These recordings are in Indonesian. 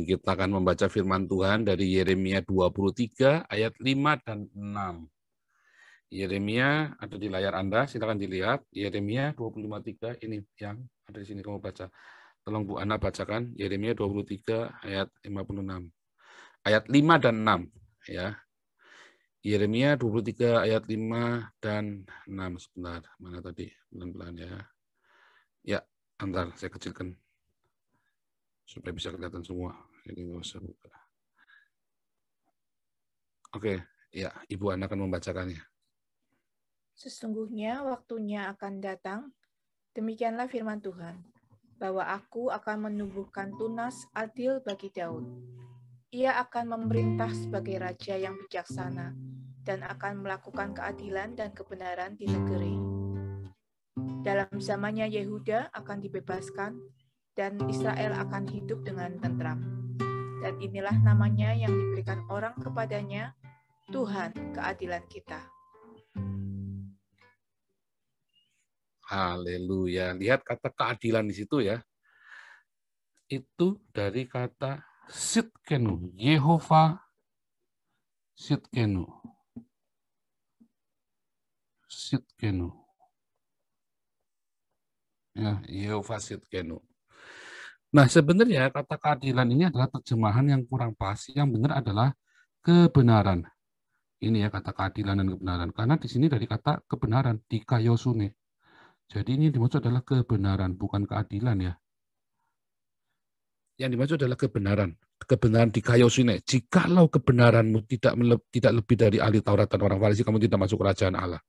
kita akan membaca firman Tuhan dari Yeremia 23 ayat 5 dan 6. Yeremia ada di layar Anda, silakan dilihat. Yeremia 25:3 ini yang ada di sini kamu baca. Tolong Bu Ana bacakan Yeremia 23 ayat 56. Ayat 5 dan 6 ya. Yeremia 23 ayat 5 dan 6. Sebentar, mana tadi? Pelan-pelan ya. Ya, antar saya kecilkan supaya bisa kelihatan semua. Ini nggak usah buka. Oke, ya, Ibu Ana akan membacakannya. Sesungguhnya waktunya akan datang, demikianlah firman Tuhan, bahwa aku akan menumbuhkan tunas adil bagi Daud. Ia akan memerintah sebagai raja yang bijaksana dan akan melakukan keadilan dan kebenaran di negeri. Dalam zamannya Yehuda akan dibebaskan dan Israel akan hidup dengan tentram. Dan inilah namanya yang diberikan orang kepadanya, Tuhan keadilan kita. Haleluya. Lihat kata keadilan di situ ya. Itu dari kata Sitkenu, Yehova Sitkenu. Sitkenu. Ya, Yehova Sitkenu. Nah, sebenarnya kata keadilan ini adalah terjemahan yang kurang pas. Yang benar adalah kebenaran. Ini ya kata keadilan dan kebenaran. Karena di sini dari kata kebenaran, dikayosune. Jadi ini dimaksud adalah kebenaran, bukan keadilan ya. Yang dimaksud adalah kebenaran. Kebenaran dikayosune. Jikalau kebenaranmu tidak lebih dari ahli Taurat dan orang Farisi, kamu tidak masuk kerajaan Allah.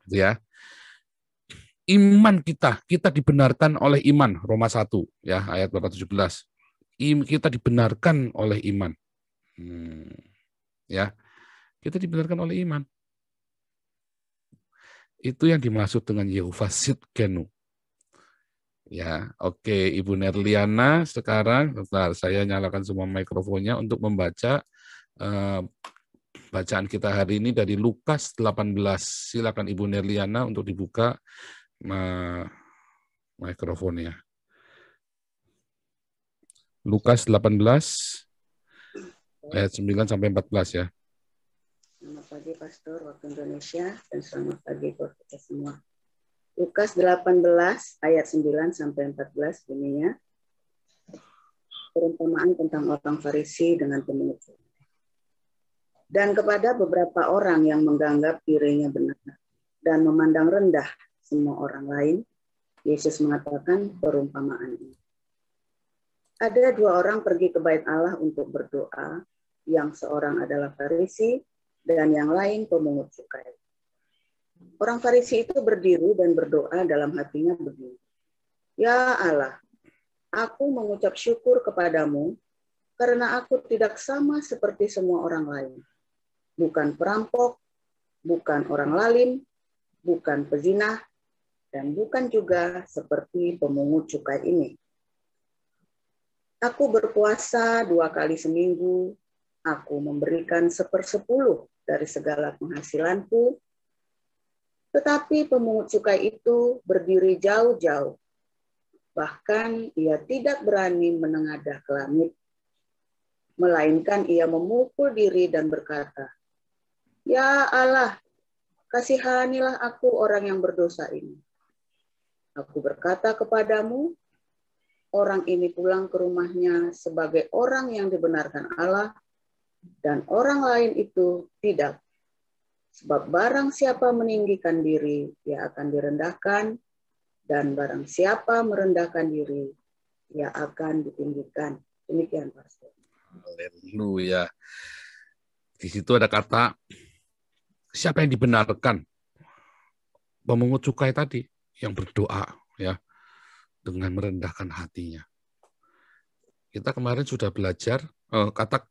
Ya. Iman kita dibenarkan oleh iman, Roma 1 ya ayat 17. Kita dibenarkan oleh iman. Ya. Kita dibenarkan oleh iman. Itu yang dimaksud dengan Yehova Sitkenu. Ya, oke, Ibu Nerliana sekarang, bentar, saya nyalakan semua mikrofonnya untuk membaca bacaan kita hari ini dari Lukas 18. Silakan Ibu Nerliana untuk dibuka mikrofonnya. Lukas 18 ayat 9 sampai 14 ya. Selamat pagi Pastor waktu Indonesia dan selamat pagi buat kita semua. Lukas 18 ayat 9 sampai 14 bunyinya. Perumpamaan tentang orang Farisi dengan pemungut. Dan kepada beberapa orang yang menganggap dirinya benar dan memandang rendah semua orang lain, Yesus mengatakan perumpamaan ini. Ada dua orang pergi ke bait Allah untuk berdoa, yang seorang adalah Farisi dan yang lain pemungut cukai. Orang Farisi itu berdiri dan berdoa dalam hatinya begini. Ya Allah, aku mengucap syukur kepadamu karena aku tidak sama seperti semua orang lain. Bukan perampok, bukan orang lalim, bukan pezinah, dan bukan juga seperti pemungut cukai ini. Aku berpuasa 2 kali seminggu, aku memberikan 1/10 dari segala penghasilanku, tetapi pemungut cukai itu berdiri jauh-jauh. Bahkan ia tidak berani menengadah ke langit, melainkan ia memukul diri dan berkata, Ya Allah, kasihanilah aku orang yang berdosa ini. Aku berkata kepadamu, orang ini pulang ke rumahnya sebagai orang yang dibenarkan Allah, dan orang lain itu tidak. Sebab barang siapa meninggikan diri, ia akan direndahkan, dan barang siapa merendahkan diri, ia akan ditinggikan. Demikian, Pastor. Haleluya. Di situ ada kata, siapa yang dibenarkan? Pemungut cukai tadi, yang berdoa, ya, dengan merendahkan hatinya. Kita kemarin sudah belajar kata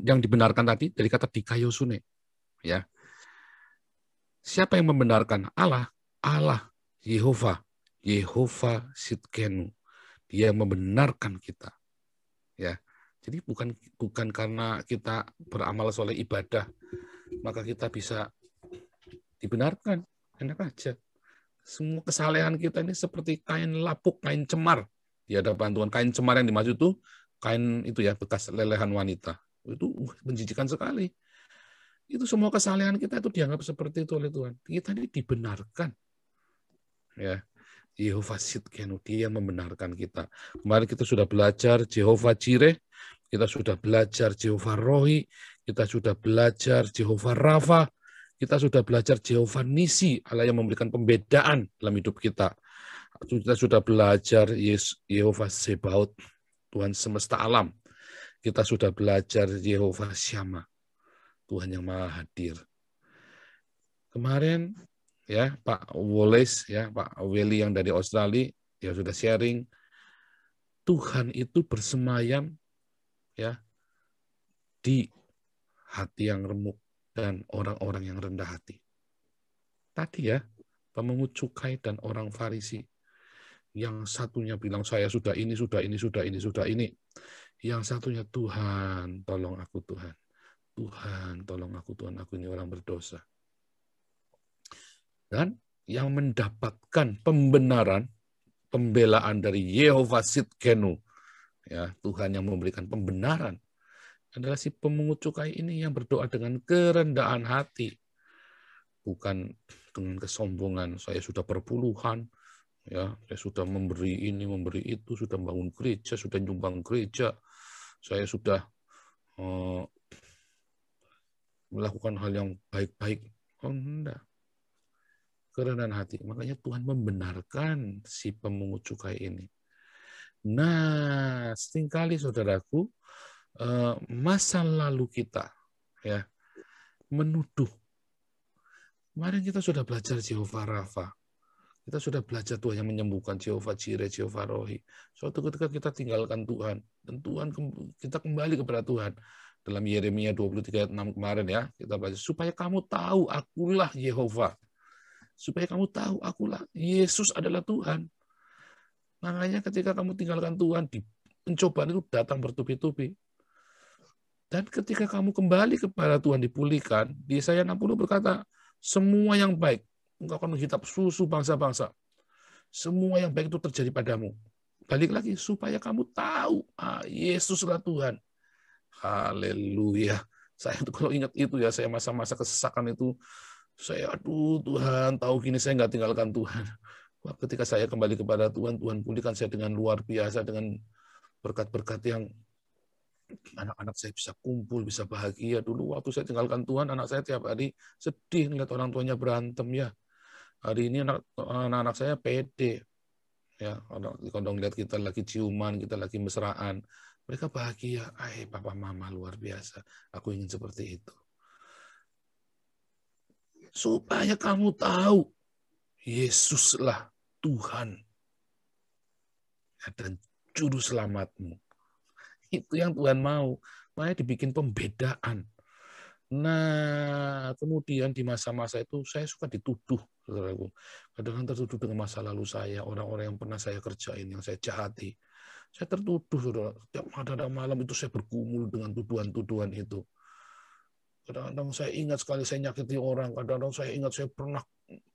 yang dibenarkan tadi dari kata dikayosune. Ya. Siapa yang membenarkan? Allah, Yehova Sitkenu. Dia yang membenarkan kita. Ya. Jadi bukan karena kita beramal soleh ibadah maka kita bisa dibenarkan. Enak aja. Semua kesalehan kita ini seperti kain lapuk, kain cemar, Di hadapan Tuhan. Kain cemar yang dimaksud itu kain itu ya, bekas lelehan wanita. Itu menjijikan sekali. Itu semua kesalahan kita itu dianggap seperti itu oleh Tuhan. Kita ini dibenarkan. Ya. Jehovah Sidkenu, dia yang membenarkan kita. Kemarin kita sudah belajar Jehovah Jireh, kita sudah belajar Jehovah Rohi, kita sudah belajar Jehovah Rafa, kita sudah belajar Jehovah Nisi, Allah yang memberikan pembedaan dalam hidup kita. Kita sudah belajar Jehovah Sebaot, Tuhan semesta alam. Kita sudah belajar Jehovah Syama, Tuhan yang maha hadir. Kemarin ya Pak Wallace, ya Pak Willy yang dari Australia, dia sudah sharing Tuhan itu bersemayam ya di hati yang remuk dan orang-orang yang rendah hati. Tadi ya, pemungut cukai dan orang Farisi. Yang satunya bilang saya sudah ini, sudah ini, sudah ini, sudah ini. Yang satunya Tuhan, tolong aku Tuhan. Tuhan, tolong aku Tuhan, aku ini orang berdosa. Dan yang mendapatkan pembenaran, pembelaan dari Jehovah Sidkenu, ya Tuhan yang memberikan pembenaran, adalah si pemungut cukai ini yang berdoa dengan kerendahan hati, bukan dengan kesombongan. Saya sudah perpuluhan, ya saya sudah memberi ini, memberi itu, sudah bangun gereja, sudah nyumbang gereja, saya sudah melakukan hal yang baik-baik. Oh enggak. Kerendahan hati. Makanya Tuhan membenarkan si pemungut cukai ini. Nah, seringkali saudaraku, masa lalu kita ya menuduh. Kemarin kita sudah belajar Jehovah Rafa. Kita sudah belajar Tuhan yang menyembuhkan, Jehovah Jireh, Jehovah Rohi. Suatu ketika kita tinggalkan Tuhan, dan Tuhan kita kembali kepada Tuhan. Dalam Yeremia 23 ayat 6 kemarin ya, kita baca, supaya kamu tahu akulah Yehova. Supaya kamu tahu akulah Yesus adalah Tuhan. Makanya ketika kamu tinggalkan Tuhan, pencobaan itu datang bertubi-tubi. Dan ketika kamu kembali kepada Tuhan dipulihkan, di Yesaya 60 berkata, semua yang baik, engkau akan menghitap susu bangsa-bangsa. Semua yang baik itu terjadi padamu. Balik lagi, supaya kamu tahu, Yesuslah Tuhan. Haleluya. Saya kalau ingat itu ya, saya masa-masa kesesakan itu, saya aduh Tuhan, tahu gini saya nggak tinggalkan Tuhan. Wah, ketika saya kembali kepada Tuhan, Tuhan pulihkan saya dengan luar biasa, dengan berkat-berkat yang anak-anak saya bisa kumpul, bisa bahagia. Dulu waktu saya tinggalkan Tuhan, anak saya tiap hari sedih ngeliat orang tuanya berantem ya. Hari ini anak-anak saya pede. Ya, kalau lihat kita lagi ciuman, kita lagi mesraan, mereka bahagia. Papa mama luar biasa. Aku ingin seperti itu. Supaya kamu tahu Yesuslah Tuhan dan juru selamatmu. Itu yang Tuhan mau. Makanya dibikin pembedaan. Nah, kemudian di masa-masa itu saya suka dituduh, saudaraku. Kadang-kadang tertuduh dengan masa lalu saya, orang-orang yang pernah saya kerjain, yang saya jahati. Saya tertuduh, saudara. Tiap malam itu saya bergumul dengan tuduhan-tuduhan itu. Kadang-kadang saya ingat sekali saya nyakiti orang. Kadang-kadang saya ingat saya pernah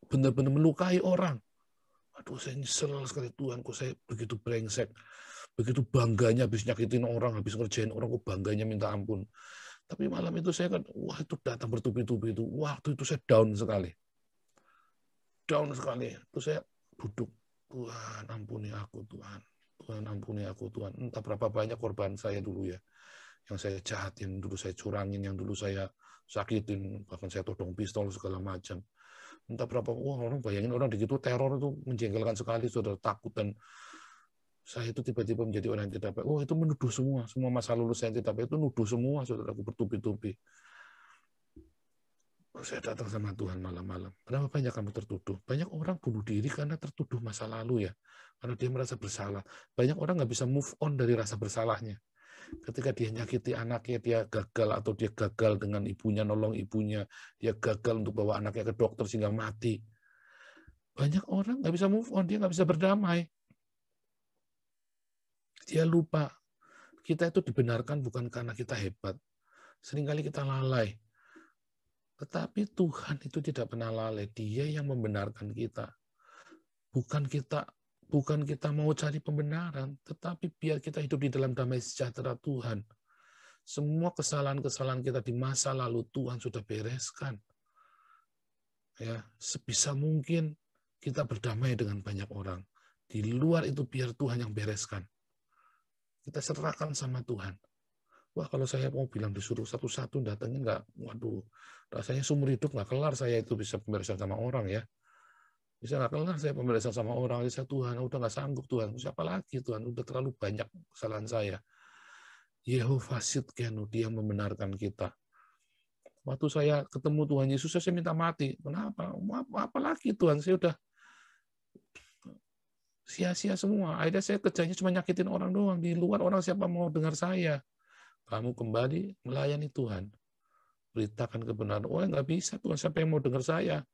benar-benar melukai orang. Aduh, saya nyesel sekali Tuhan, kok saya begitu brengsek. Begitu bangganya habis nyakitin orang, habis ngerjain orang, kok bangganya minta ampun. Tapi malam itu saya kan, wah itu datang bertubi-tubi itu. Waktu itu saya down sekali. Down sekali. Terus saya duduk, Tuhan ampuni aku Tuhan. Tuhan ampuni aku Tuhan. Entah berapa banyak korban saya dulu ya. Yang saya jahatin, dulu saya curangin, yang dulu saya sakitin, bahkan saya todong pistol segala macam. Entah berapa, orang bayangin orang begitu, teror itu menjengkelkan sekali, saudara, takut. Dan saya itu tiba-tiba menjadi orang yang tidak baik. Itu menuduh semua masa lalu saya yang tidak baik itu nuduh semua, saudara, aku bertubi-tubi. Saya datang sama Tuhan malam-malam. Berapa banyak kamu tertuduh? Banyak orang bunuh diri karena tertuduh masa lalu ya, karena dia merasa bersalah. Banyak orang nggak bisa move on dari rasa bersalahnya. Ketika dia nyakiti anaknya, dia gagal, atau dia gagal dengan ibunya, nolong ibunya, dia gagal untuk bawa anaknya ke dokter sehingga mati. Banyak orang nggak bisa move on, dia nggak bisa berdamai. Dia lupa, kita itu dibenarkan bukan karena kita hebat. Seringkali kita lalai. Tetapi Tuhan itu tidak pernah lalai, Dia yang membenarkan kita. Bukan kita Bukan kita mau cari pembenaran, tetapi biar kita hidup di dalam damai sejahtera Tuhan. Semua kesalahan-kesalahan kita di masa lalu Tuhan sudah bereskan. Ya, sebisa mungkin kita berdamai dengan banyak orang. Di luar itu biar Tuhan yang bereskan. Kita serahkan sama Tuhan. Wah, kalau saya mau bilang disuruh satu-satu datangin nggak, waduh, rasanya seumur hidup nggak kelar saya itu bisa pemberesan sama orang ya. Bisa nggak kelar saya pemberesan sama orang. Saya Tuhan, udah nggak sanggup Tuhan. Siapa lagi Tuhan? Udah terlalu banyak kesalahan saya. Yehova Sidkenu, dia membenarkan kita. Waktu saya ketemu Tuhan Yesus, saya minta mati. Kenapa? Apalagi Tuhan, saya udah sia-sia semua. Akhirnya saya kerjanya cuma nyakitin orang doang. Di luar orang siapa mau dengar saya. Kamu kembali melayani Tuhan. Beritakan kebenaran. Oh, nggak bisa Tuhan, siapa yang mau dengar saya?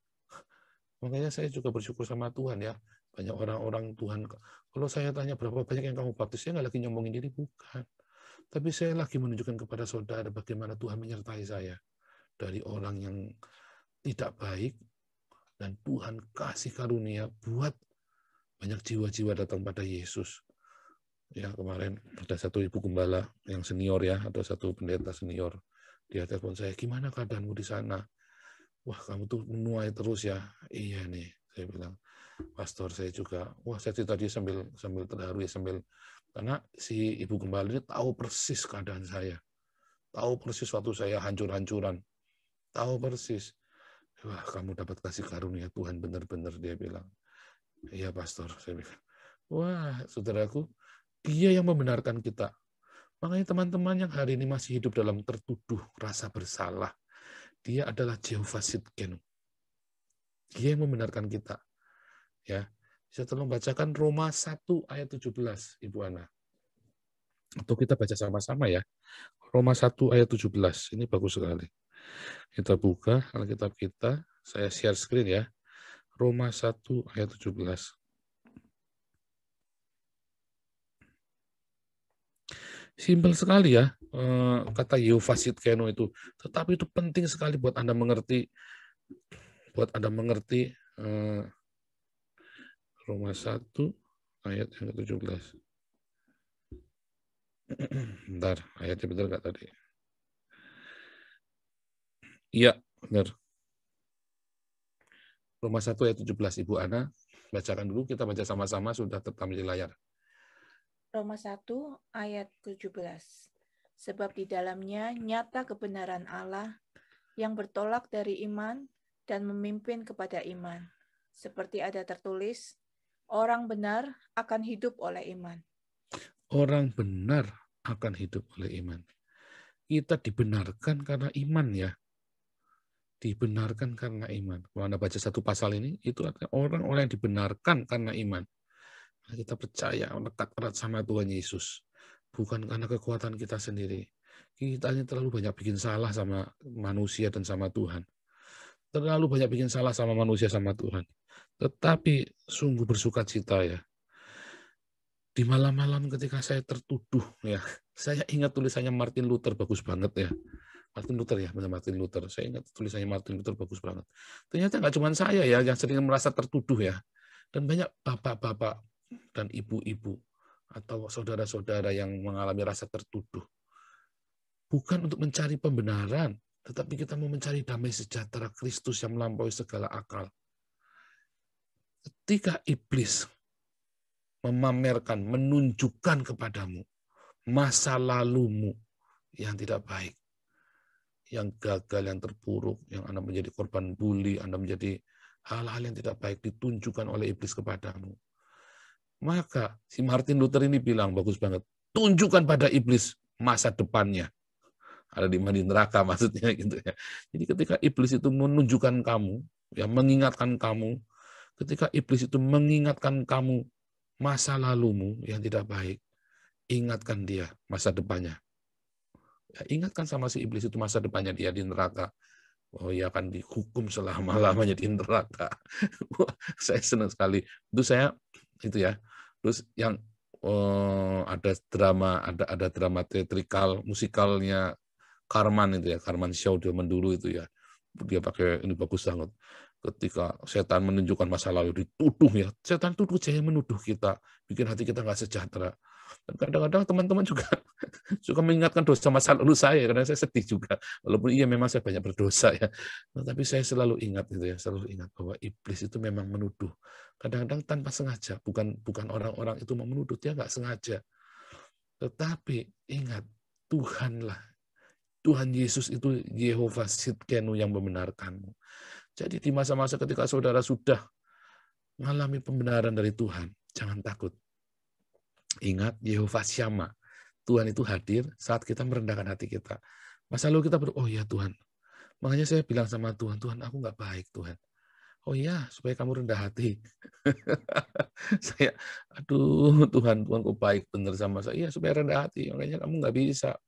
Makanya saya juga bersyukur sama Tuhan ya. Banyak orang-orang Tuhan. Kalau saya tanya berapa banyak yang kamu baptis, saya nggak lagi nyombongin diri, bukan. Tapi saya lagi menunjukkan kepada saudara bagaimana Tuhan menyertai saya. Dari orang yang tidak baik, dan Tuhan kasih karunia buat banyak jiwa-jiwa datang pada Yesus. Ya, kemarin ada satu ibu gembala yang senior ya, ada satu pendeta senior. Dia telepon saya, gimana keadaanmu di sana? Wah, kamu tuh menuai terus ya. Iya nih, saya bilang. Pastor, saya juga, wah saya cerita dia sambil terharu ya, karena si ibu gembala ini tahu persis keadaan saya. Tahu persis waktu saya hancur-hancuran. Tahu persis. Wah, kamu dapat kasih karunia Tuhan benar-benar, dia bilang. Iya, Pastor, saya bilang. Wah, saudaraku, dia yang membenarkan kita. Makanya teman-teman yang hari ini masih hidup dalam tertuduh rasa bersalah, dia adalah Yehova Sidkenu. Dia yang membenarkan kita. Ya, bisa tolong bacakan Roma 1 ayat 17, Ibu Ana. Atau kita baca sama-sama ya. Roma 1 ayat 17. Ini bagus sekali. Kita buka Alkitab kita. Saya share screen ya. Roma 1 ayat 17. Simpel sekali ya kata Yehova Sidkenu itu. Tetapi itu penting sekali buat Anda mengerti. Buat Anda mengerti Roma 1 ayat yang ke-17. Bentar, ayatnya benar nggak tadi? Iya, benar. Roma 1 ayat 17, Ibu Ana. Bacakan dulu, kita baca sama-sama, sudah tertampil di layar. Roma 1 ayat 17. Sebab di dalamnya nyata kebenaran Allah yang bertolak dari iman dan memimpin kepada iman. Seperti ada tertulis, orang benar akan hidup oleh iman. Orang benar akan hidup oleh iman. Kita dibenarkan karena iman ya. Dibenarkan karena iman. Kalau Anda baca satu pasal ini, itu artinya orang-orang yang dibenarkan karena iman. Kita percaya, dekat erat sama Tuhan Yesus. Bukan karena kekuatan kita sendiri. Kita ini terlalu banyak bikin salah sama manusia dan sama Tuhan. Terlalu banyak bikin salah sama manusia sama Tuhan. Tetapi sungguh bersukacita ya. Di malam-malam ketika saya tertuduh ya, saya ingat tulisannya Martin Luther, bagus banget ya. Martin Luther ya, benar Martin Luther. Saya ingat tulisannya Martin Luther, bagus banget. Ternyata nggak cuma saya ya yang sering merasa tertuduh ya. Dan banyak bapak-bapak dan ibu-ibu atau saudara-saudara yang mengalami rasa tertuduh. Bukan untuk mencari pembenaran, tetapi kita mau mencari damai sejahtera Kristus yang melampaui segala akal. Ketika iblis memamerkan, menunjukkan kepadamu masa lalumu yang tidak baik, yang gagal, yang terpuruk, yang Anda menjadi korban bully, Anda menjadi hal-hal yang tidak baik ditunjukkan oleh iblis kepadamu. Maka si Martin Luther ini bilang, bagus banget, tunjukkan pada iblis masa depannya. Ada di mana, di neraka maksudnya gitu ya. Jadi ketika iblis itu menunjukkan kamu, ya mengingatkan kamu, ketika iblis itu mengingatkan kamu masa lalumu yang tidak baik, ingatkan dia masa depannya. Ya, ingatkan sama si iblis itu masa depannya dia di neraka. Oh, ia akan dihukum selama-lamanya di neraka. Saya senang sekali. Itu saya itu ya. Terus yang ada drama teatrikal musikalnya Karman itu ya, Karman Shaw zaman dulu itu ya. Dia pakai ini bagus banget. Ketika setan menunjukkan masa lalu, dituduh ya. Setan tuduh jaya menuduh kita, bikin hati kita nggak sejahtera. Dan kadang-kadang teman-teman juga suka mengingatkan dosa masa lalu saya, karena saya sedih juga. Walaupun iya memang saya banyak berdosa ya. Nah, tapi saya selalu ingat gitu ya, selalu ingat bahwa iblis itu memang menuduh. Kadang-kadang tanpa sengaja, bukan orang-orang itu mau menuduh, dia nggak sengaja. Tetapi ingat, Tuhan Yesus itu Yehova Sidkenu yang membenarkanmu. Jadi di masa-masa ketika saudara sudah mengalami pembenaran dari Tuhan, jangan takut. Ingat, Yehova Syama. Tuhan itu hadir saat kita merendahkan hati kita. Masa lalu kita oh ya Tuhan. Makanya saya bilang sama Tuhan, Tuhan aku nggak baik Tuhan. Oh iya, supaya kamu rendah hati. Saya, aduh Tuhan kok baik bener sama saya. Iya, supaya rendah hati. Makanya kamu nggak bisa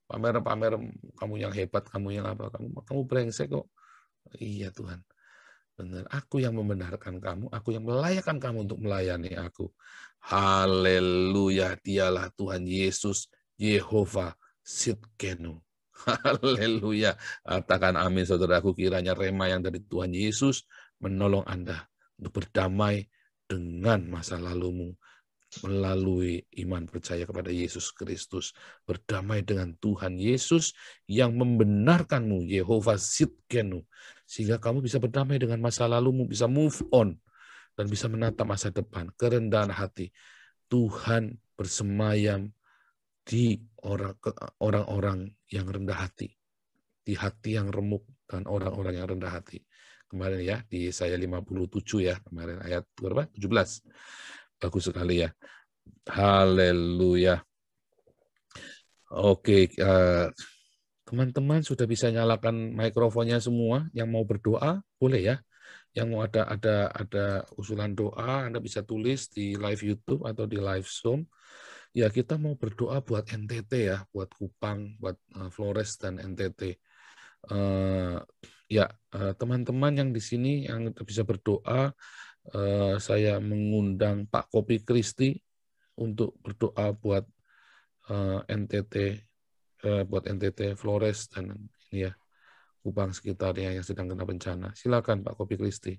pamer-pamer kamu yang hebat, kamu yang apa, kamu brengsek kok. Iya Tuhan, benar. Aku yang membenarkan kamu, aku yang melayakkan kamu untuk melayani aku. Haleluya, dialah Tuhan Yesus, Yehova Sidkenu. Haleluya. Katakan amin saudaraku, kiranya rema yang dari Tuhan Yesus menolong Anda untuk berdamai dengan masa lalumu melalui iman percaya kepada Yesus Kristus. Berdamai dengan Tuhan Yesus yang membenarkanmu, Yehova Sidkenu. Sehingga kamu bisa berdamai dengan masa lalumu, bisa move on, dan bisa menatap masa depan. Kerendahan hati. Tuhan bersemayam di orang-orang yang rendah hati. Di hati yang remuk dan orang-orang yang rendah hati. Kemarin ya, di Yesaya 57 ya, kemarin ayat berapa? 17. Bagus sekali ya. Haleluya. Oke, teman-teman sudah bisa nyalakan mikrofonnya semua. Yang mau berdoa boleh ya. Yang mau ada usulan doa, Anda bisa tulis di live YouTube atau di live Zoom. Ya, kita mau berdoa buat NTT ya, buat Kupang, buat Flores dan NTT. Teman-teman yang di sini yang bisa berdoa, saya mengundang Pak Kopi Kristi untuk berdoa buat NTT, Flores dan ini ya, Kupang sekitarnya yang sedang kena bencana. Silakan Pak Kopi Kristi.